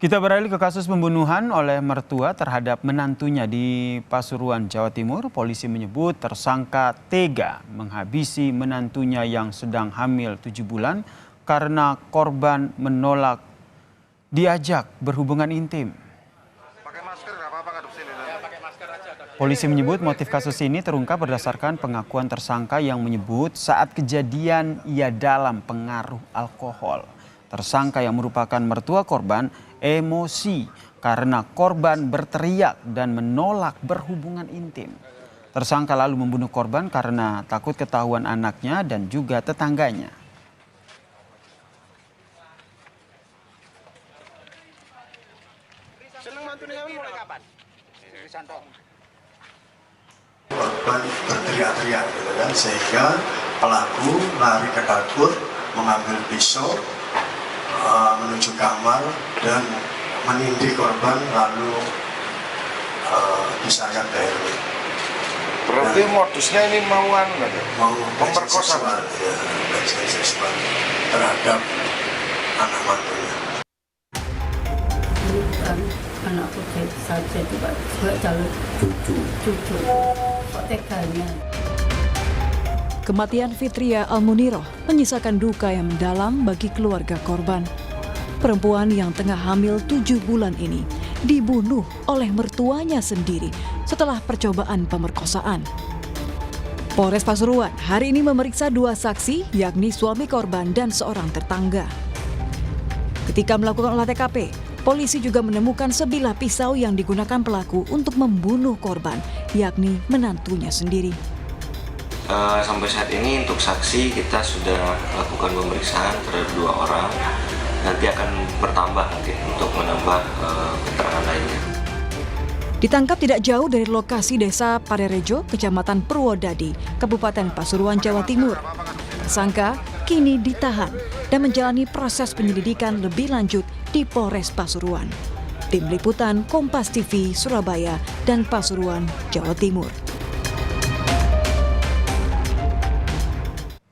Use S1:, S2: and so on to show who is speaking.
S1: Kita beralih ke kasus pembunuhan oleh mertua terhadap menantunya di Pasuruan, Jawa Timur. Polisi menyebut tersangka tega menghabisi menantunya yang sedang hamil 7 bulan karena korban menolak diajak berhubungan intim. Polisi menyebut motif kasus ini terungkap berdasarkan pengakuan tersangka yang menyebut saat kejadian ia dalam pengaruh alkohol. Tersangka yang merupakan mertua korban emosi karena korban berteriak dan menolak berhubungan intim. Tersangka lalu membunuh korban karena takut ketahuan anaknya dan juga tetangganya.
S2: Korban berteriak-teriak gitu kan, sehingga pelaku lari ke dapur mengambil pisau menuju kamar dan menindih korban lalu disayat lehernya.
S3: Berarti modusnya ini mau memperkosa
S2: terhadap anak mantunya.
S4: Bukan anakku saja juga calon cucu kok teganya.
S5: Kematian Fitria Almuniroh menyisakan duka yang mendalam bagi keluarga korban. Perempuan yang tengah hamil 7 bulan ini dibunuh oleh mertuanya sendiri setelah percobaan pemerkosaan. Polres Pasuruan hari ini memeriksa 2 saksi, yakni suami korban dan seorang tetangga. Ketika melakukan olah TKP, polisi juga menemukan sebilah pisau yang digunakan pelaku untuk membunuh korban, yakni menantunya sendiri.
S6: Sampai saat ini untuk saksi kita sudah lakukan pemeriksaan terhadap 2 orang. Nanti akan bertambah untuk menambah keterangan lainnya.
S5: Ditangkap tidak jauh dari lokasi desa Paderejo, Kecamatan Purwodadi, Kabupaten Pasuruan, Jawa Timur. Tersangka kini ditahan dan menjalani proses penyelidikan lebih lanjut di Polres Pasuruan. Tim Liputan Kompas TV Surabaya dan Pasuruan, Jawa Timur.